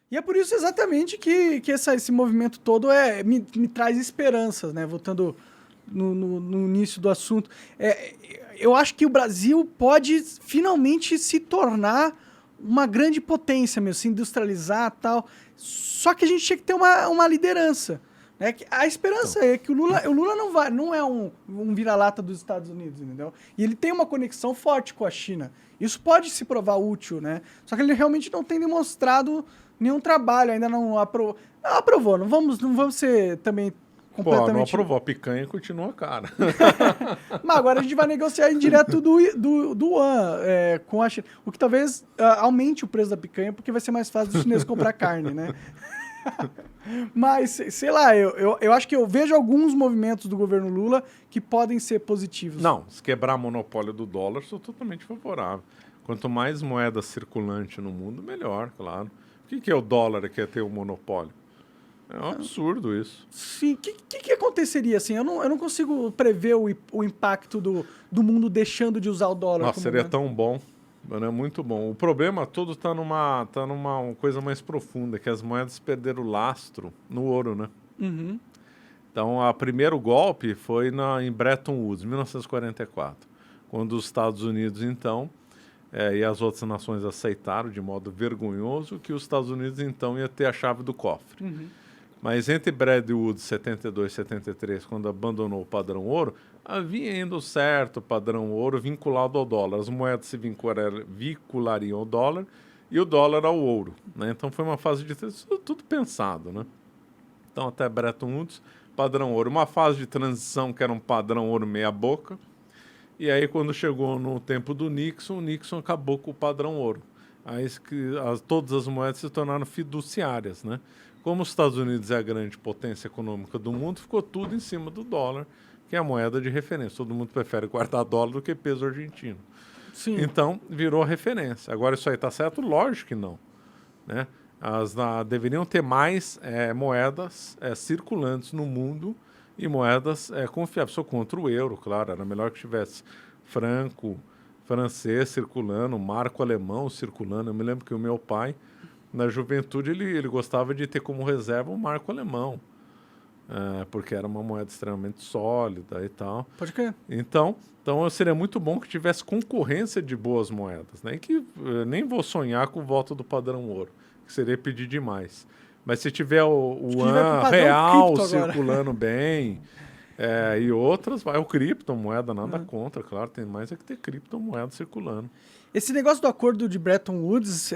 E é por isso exatamente que esse movimento todo me traz esperanças, né? Voltando no início do assunto. Eu acho que o Brasil pode finalmente se tornar uma grande potência, mesmo, se industrializar e tal. Só que a gente tinha que ter uma liderança. Né? A esperança Então, é que o Lula não é um vira-lata dos Estados Unidos, entendeu? E ele tem uma conexão forte com a China. Isso pode se provar útil, né? Só que ele realmente não tem demonstrado nenhum trabalho, ainda não aprovou. Não aprovou, não vamos ser também pô, não completamente. aprovou. A picanha continua cara. Mas agora a gente vai negociar em direto do yuan com a China. O que talvez aumente o preço da picanha, porque vai ser mais fácil dos chineses comprar carne, né? Mas, sei lá, eu acho que eu vejo alguns movimentos do governo Lula que podem ser positivos. Não, se quebrar o monopólio do dólar, sou totalmente favorável. Quanto mais moeda circulante no mundo, melhor, claro. O que é o dólar que é ter o monopólio? É um absurdo isso. Sim, o que aconteceria assim? Eu não consigo prever o impacto do mundo deixando de usar o dólar Nossa, como seria moeda. tão bom. Mano, é muito bom. O problema todo está numa coisa mais profunda, que as moedas perderam o lastro no ouro, né? Uhum. Então, o primeiro golpe foi em Bretton Woods, 1944, quando os Estados Unidos, então, e as outras nações aceitaram de modo vergonhoso que os Estados Unidos, então, ia ter a chave do cofre. Uhum. Mas entre Bretton Woods 72 e 73, quando abandonou o padrão ouro, havia ainda o certo padrão ouro vinculado ao dólar. As moedas se vinculariam ao dólar e o dólar ao ouro. Né? Então foi uma fase de tudo pensado. Né? Então até Bretton Woods, padrão ouro. Uma fase de transição que era um padrão ouro meia boca. E aí quando chegou no tempo do Nixon, o Nixon acabou com o padrão ouro. Aí todas as moedas se tornaram fiduciárias, né? Como os Estados Unidos é a grande potência econômica do mundo, ficou tudo em cima do dólar, que é a moeda de referência. Todo mundo prefere guardar dólar do que peso argentino. Sim. Então, virou referência. Agora, isso aí está certo? Lógico que não. Né? Deveriam ter mais moedas circulantes no mundo e moedas confiáveis. Sou contra o euro, claro. Era melhor que tivesse franco, francês circulando, marco alemão circulando. Eu me lembro que o meu pai, na juventude, ele gostava de ter como reserva um marco alemão, porque era uma moeda extremamente sólida e tal. Pode crer. Então seria muito bom que tivesse concorrência de boas moedas, né? E que nem vou sonhar com o voto do padrão ouro, que seria pedir demais. Mas se tiver o yuan real circulando bem e outras, vai o criptomoeda, nada contra, claro, tem mais que ter criptomoeda circulando. Esse negócio do acordo de Bretton Woods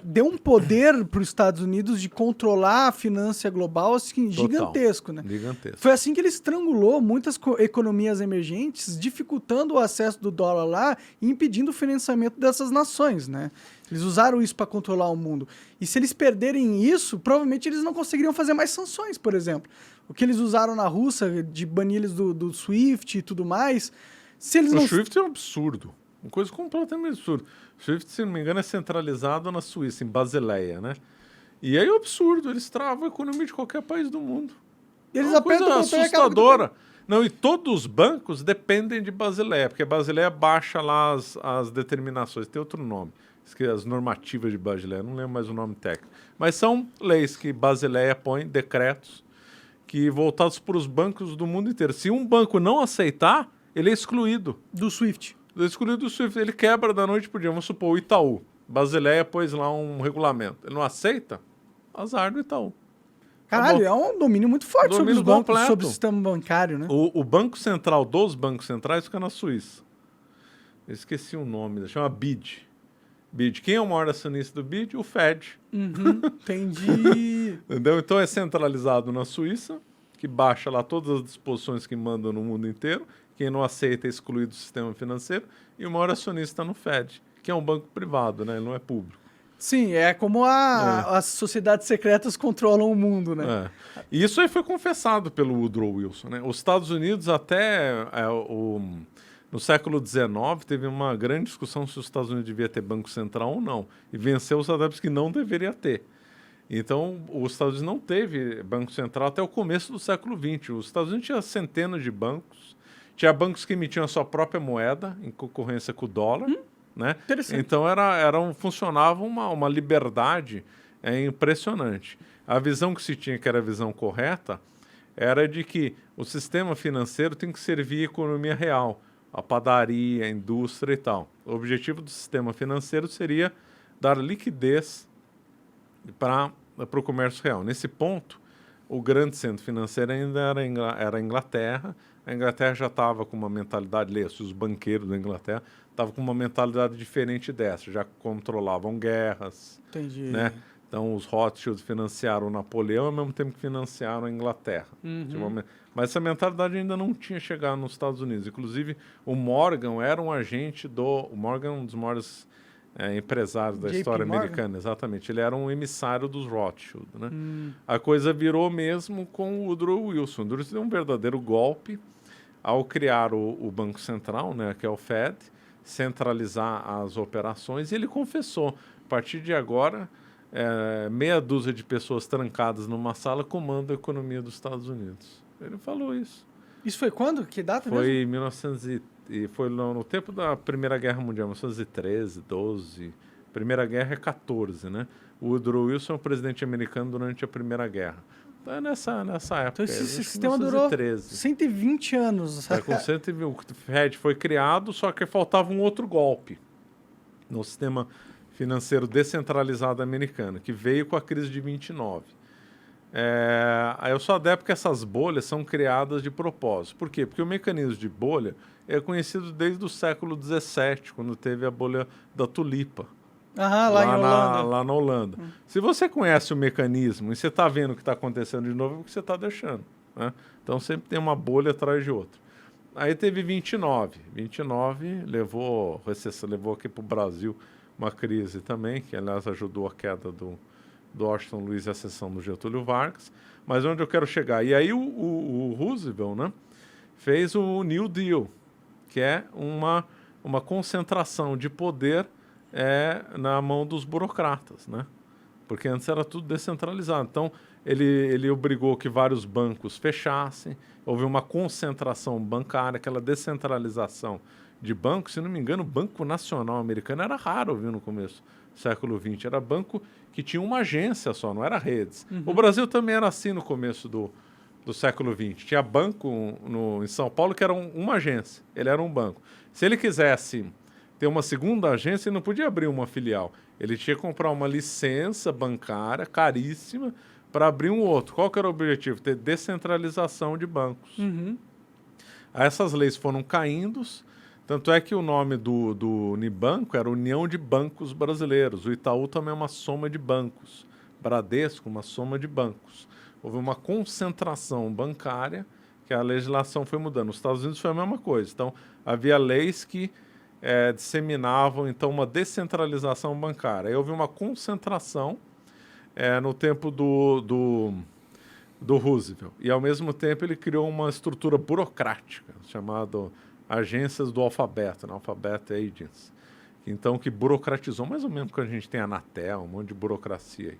deu um poder para os Estados Unidos de controlar a finança global assim, gigantesco, né? Gigantesco. Foi assim que ele estrangulou muitas economias emergentes, dificultando o acesso do dólar lá e impedindo o financiamento dessas nações, né? Eles usaram isso para controlar o mundo. E se eles perderem isso, provavelmente eles não conseguiriam fazer mais sanções, por exemplo. O que eles usaram na Rússia, de banir eles do SWIFT e tudo mais. Se eles o não... SWIFT é um absurdo. Uma coisa completamente absurda. O SWIFT, se não me engano, é centralizado na Suíça, em Basileia, né? E aí é um absurdo. Eles travam a economia de qualquer país do mundo. Eles é uma apertam coisa o botão e acabam assustadora. Não, e todos os bancos dependem de Basileia, porque Basileia baixa lá as determinações. Tem outro nome. As normativas de Basileia, não lembro mais o nome técnico. Mas são leis que Basileia põe, decretos, que voltados para os bancos do mundo inteiro. Se um banco não aceitar, ele é excluído. Do SWIFT. Excluído do SWIFT. Ele quebra da noite pro dia. Vamos supor, o Itaú. Basileia pôs lá um regulamento. Ele não aceita? Azar do Itaú. Caralho, é um domínio muito forte sobre os bancos, completo. sobre o sistema bancário, né? O Banco Central dos bancos centrais fica na Suíça. Eu esqueci o nome, chama BID. BID. Quem é o maior acionista do BID? O Fed. Uhum, entendi. Entendeu? Então é centralizado na Suíça, que baixa lá todas as disposições que mandam no mundo inteiro. Quem não aceita é excluído do sistema financeiro. E o maior acionista no Fed, que é um banco privado, né? Ele não é público. Sim, é como as sociedades secretas controlam o mundo, né? E isso aí foi confessado pelo Woodrow Wilson, né? Os Estados Unidos no século XIX teve uma grande discussão se os Estados Unidos devia ter banco central ou não. E venceu os adeptos que não deveria ter. Então, os Estados Unidos não teve banco central até o começo do século XX. Os Estados Unidos tinham centenas de bancos. Tinha bancos que emitiam a sua própria moeda em concorrência com o dólar. Né? Então funcionava uma liberdade É impressionante. A visão que se tinha, que era a visão correta, era de que o sistema financeiro tem que servir a economia real, a padaria, a indústria e tal. O objetivo do sistema financeiro seria dar liquidez para o comércio real. Nesse ponto, o grande centro financeiro ainda era a Inglaterra. A Inglaterra já estava com uma mentalidade, leia-se, os banqueiros da Inglaterra estavam com uma mentalidade diferente dessa, já controlavam guerras, Entendi. né? Então, os Rothschild financiaram o Napoleão ao mesmo tempo que financiaram a Inglaterra. Mas essa mentalidade ainda não tinha chegado nos Estados Unidos. Inclusive, o Morgan era um agente O Morgan é um dos maiores empresários da JP história Morgan? americana, exatamente. Ele era um emissário dos Rothschild, né? A coisa virou mesmo com o Woodrow Wilson. O Woodrow Wilson deu um verdadeiro golpe ao criar o Banco Central, né, que é o Fed, centralizar as operações, e ele confessou, a partir de agora, meia dúzia de pessoas trancadas numa sala comandam a economia dos Estados Unidos. Ele falou isso. Isso foi quando? Que data Foi mesmo? em 1900 e foi no tempo da Primeira Guerra Mundial, 1913, 12. Primeira Guerra é 14, né? O Woodrow Wilson é o presidente americano durante a Primeira Guerra. Então é nessa época. Então esse acho que sistema durou 1913. 120 anos. Com 120, o Fed foi criado, só que faltava um outro golpe no sistema financeiro descentralizado americano, que veio com a crise de 29. Aí eu sou adepto que essas bolhas são criadas de propósito. Por quê? Porque o mecanismo de bolha é conhecido desde o século XVII, quando teve a bolha da tulipa. Lá em Holanda. Lá na Holanda. Se você conhece o mecanismo e você está vendo o que está acontecendo de novo, é o que você está deixando, né? Então sempre tem uma bolha atrás de outra. Aí teve 29. 29 levou aqui para o Brasil uma crise também, que aliás ajudou a queda do Washington Luiz e a ascensão do Getúlio Vargas. Mas onde eu quero chegar? E aí o Roosevelt, né, fez o New Deal, que é uma concentração de poder na mão dos burocratas, né? Porque antes era tudo descentralizado. Então, ele obrigou que vários bancos fechassem, houve uma concentração bancária, aquela descentralização de bancos. Se não me engano, o Banco Nacional americano era raro, viu, no começo do século XX. Era banco que tinha uma agência só, não era redes. O Brasil também era assim no começo do século XX. Tinha banco em São Paulo que era uma agência, ele era um banco. Se ele quisesse ter uma segunda agência, ele não podia abrir uma filial. Ele tinha que comprar uma licença bancária caríssima para abrir um outro. Qual que era o objetivo? Ter descentralização de bancos. Aí essas leis foram caindo, tanto é que o nome do Unibanco era União de Bancos Brasileiros. O Itaú também é uma soma de bancos. Bradesco, uma soma de bancos. Houve uma concentração bancária que a legislação foi mudando. Nos Estados Unidos foi a mesma coisa. Então, havia leis que disseminavam então uma descentralização bancária. Aí houve uma concentração no tempo do Roosevelt. E, ao mesmo tempo, ele criou uma estrutura burocrática, chamada Agências do Alfabeto, né? Alphabet Agents. Então, que burocratizou, mais ou menos que a gente tem a Anatel, um monte de burocracia aí.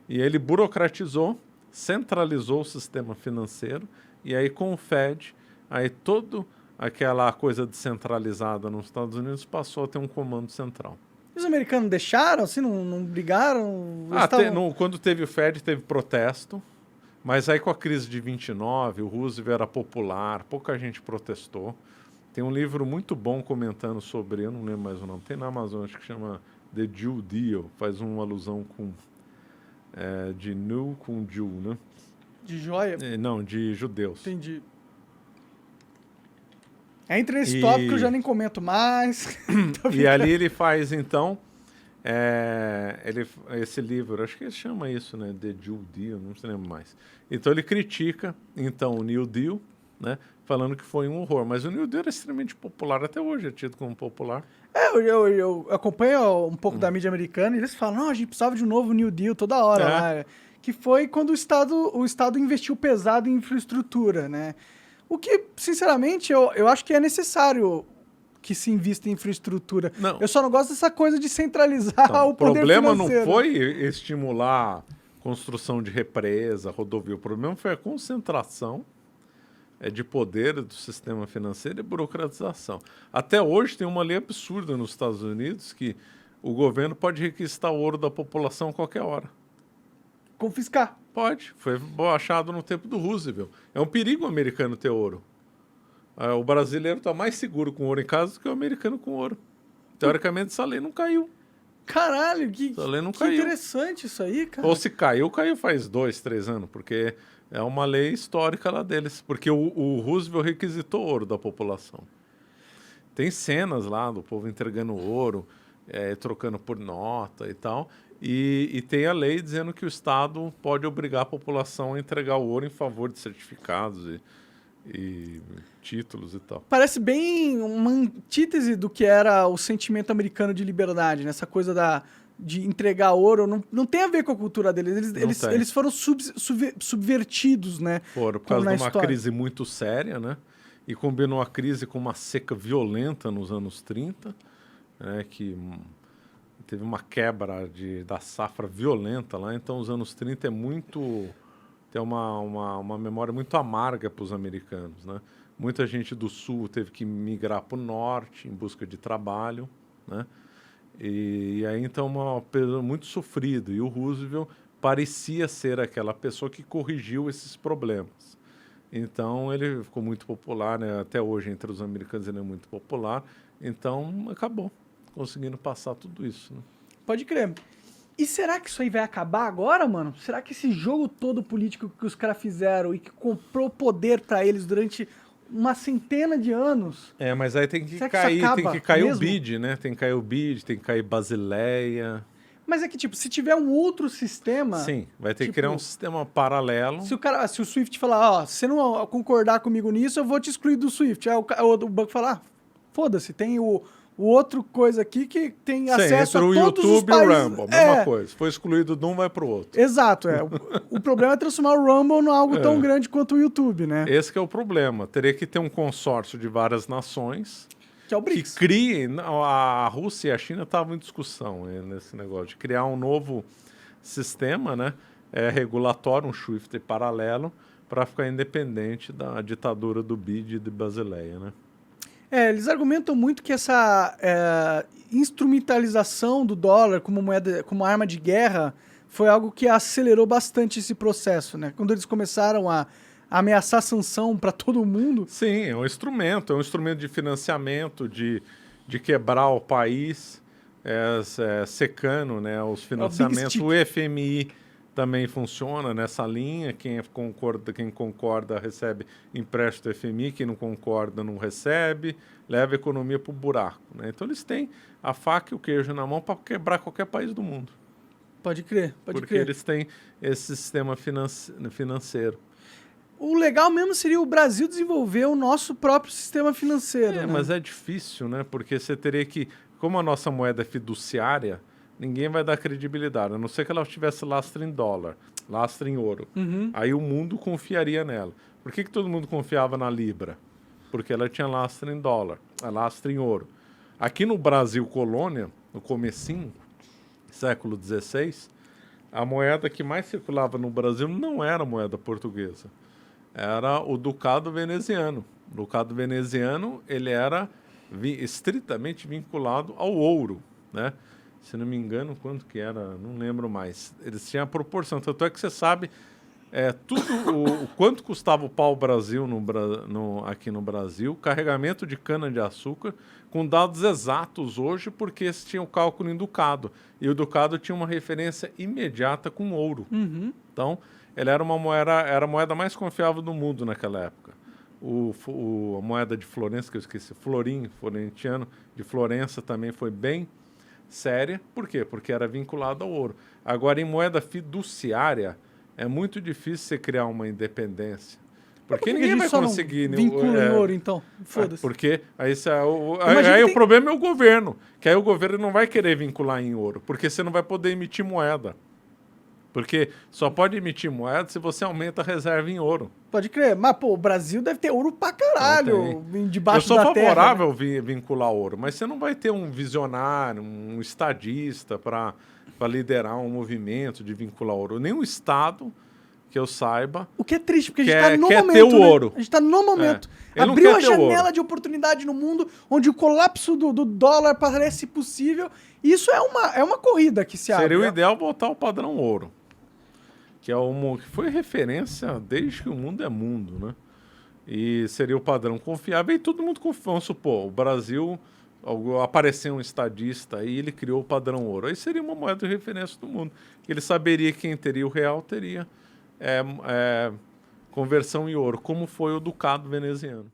E ele burocratizou, centralizou o sistema financeiro, e aí com o Fed, aí todo aquela coisa descentralizada nos Estados Unidos passou a ter um comando central. E os americanos deixaram, assim, não brigaram? Quando teve o Fed, teve protesto, mas aí com a crise de 29, o Roosevelt era popular, pouca gente protestou. Tem um livro muito bom comentando sobre, eu não lembro mais o nome, tem na Amazon, acho que chama The Jew Deal, faz uma alusão com de New com Jew, né? De joia? Não, de judeus. Entendi. Entra nesse tópico que eu já nem comento mais. E ali ele faz, então, esse livro, acho que ele chama isso, né? The Jew Deal, não se lembra mais. Então ele critica, então, o New Deal, né? Falando que foi um horror. Mas o New Deal era extremamente popular, até hoje é tido como popular. Eu acompanho um pouco da mídia americana e eles falam, não, a gente precisava de um novo New Deal toda hora lá. Que foi quando o Estado investiu pesado em infraestrutura, né? O que, sinceramente, eu acho que é necessário que se invista em infraestrutura. Não. Eu só não gosto dessa coisa de centralizar o poder financeiro. O problema não foi estimular construção de represa, rodovia. O problema foi a concentração de poder do sistema financeiro e burocratização. Até hoje tem uma lei absurda nos Estados Unidos que o governo pode requisitar o ouro da população a qualquer hora. confiscar. Pode. Foi achado no tempo do Roosevelt. É um perigo o americano ter ouro. O brasileiro está mais seguro com ouro em casa do que o americano com ouro. Teoricamente, essa lei não caiu. Caralho, que caiu. interessante isso aí, cara. Ou se caiu faz 2, 3 anos, porque é uma lei histórica lá deles. Porque o Roosevelt requisitou ouro da população. Tem cenas lá do povo entregando ouro, trocando por nota e tal. E tem a lei dizendo que o Estado pode obrigar a população a entregar o ouro em favor de certificados e títulos e tal. Parece bem uma antítese do que era o sentimento americano de liberdade, né? Essa coisa de entregar ouro. Não tem a ver com a cultura deles. Eles foram subvertidos, né? Foram, por causa de uma crise muito séria, né? E combinou a crise com uma seca violenta nos anos 30, né? Que teve uma quebra da safra violenta lá. Então, os anos 30 tem uma memória muito amarga para os americanos, né? Muita gente do sul teve que migrar para o norte em busca de trabalho, né? E aí então uma pessoa muito sofrido. E o Roosevelt parecia ser aquela pessoa que corrigiu esses problemas. Então ele ficou muito popular, né? Até hoje entre os americanos ele é muito popular. Então acabou conseguindo passar tudo isso, né? Pode crer. E será que isso aí vai acabar agora, mano? Será que esse jogo todo político que os caras fizeram e que comprou poder pra eles durante uma centena de anos... Mas aí tem que cair o BID, né? Tem que cair o BID, tem que cair Basileia. Mas é que, tipo, se tiver um outro sistema... Sim, vai ter que criar um sistema paralelo. Se o Swift falar, ó, se você não concordar comigo nisso, eu vou te excluir do Swift. Aí o banco falar, foda-se, tem o outro coisa aqui que tem acesso a todos YouTube os países. e o Rumble, mesma coisa. Se for excluído de um, vai pro outro. Exato, o problema é transformar o Rumble em algo tão grande quanto o YouTube, né? Esse que é o problema. Teria que ter um consórcio de várias nações que é o BRICS. Que criem... A Rússia e a China estavam em discussão nesse negócio de criar um novo sistema, né? Regulatório, um SWIFT paralelo, para ficar independente da ditadura do BID e de Basileia, né? Eles argumentam muito que essa instrumentalização do dólar como moeda, como arma de guerra, foi algo que acelerou bastante esse processo, né? Quando eles começaram a ameaçar sanção para todo mundo. Sim, é um instrumento de financiamento, de quebrar o país, secando, né, os financiamentos. O FMI também funciona nessa linha. Quem concorda recebe empréstimo do FMI, quem não concorda não recebe, leva a economia para o buraco, né? Então eles têm a faca e o queijo na mão para quebrar qualquer país do mundo. Pode crer, Porque eles têm esse sistema financeiro. O legal mesmo seria o Brasil desenvolver o nosso próprio sistema financeiro, né? Mas é difícil, né? Porque você teria que... Como a nossa moeda é fiduciária, ninguém vai dar credibilidade. A não ser que ela tivesse lastro em dólar, lastro em ouro. Uhum. Aí o mundo confiaria nela. Por que todo mundo confiava na Libra? Porque ela tinha lastro em dólar, lastro em ouro. Aqui no Brasil colônia, no comecinho, século XVI, a moeda que mais circulava no Brasil não era a moeda portuguesa. Era o ducado veneziano. O ducado veneziano, ele era estritamente vinculado ao ouro, né? Se não me engano, quanto que era, não lembro mais. Eles tinham a proporção. Tanto é que você sabe o quanto custava o pau-brasil aqui no Brasil, carregamento de cana-de-açúcar, com dados exatos hoje, porque eles tinham o cálculo em ducado. E o ducado tinha uma referência imediata com ouro. Uhum. Então, ele era a moeda mais confiável do mundo naquela época. A moeda de Florença, que eu esqueci, florentiano, de Florença também foi bem séria. Por quê? Porque era vinculado ao ouro. Agora, em moeda fiduciária, é muito difícil você criar uma independência. Porque ninguém vai conseguir... Vincula em ouro, então. Foda-se. Porque aí o problema é o governo. Que aí o governo não vai querer vincular em ouro. Porque você não vai poder emitir moeda. Porque só pode emitir moeda se você aumenta a reserva em ouro. Pode crer. Mas, pô, o Brasil deve ter ouro pra caralho debaixo da terra. Eu sou favorável a vincular ouro, mas você não vai ter um visionário, um estadista para liderar um movimento de vincular ouro. Nem o Estado, que eu saiba... O que é triste, porque a gente está no momento, ter o ouro. A gente está no momento. Abriu a janela de oportunidade no mundo, onde o colapso do dólar parece possível. Isso é uma corrida que se abre. Seria o ideal voltar ao padrão ouro. que foi referência desde que o mundo é mundo, né? E seria o padrão confiável e todo mundo confia. Vamos supor, o Brasil, apareceu um estadista e ele criou o padrão ouro. Aí seria uma moeda de referência do mundo. Ele saberia que quem teria o real teria conversão em ouro, como foi o ducado veneziano.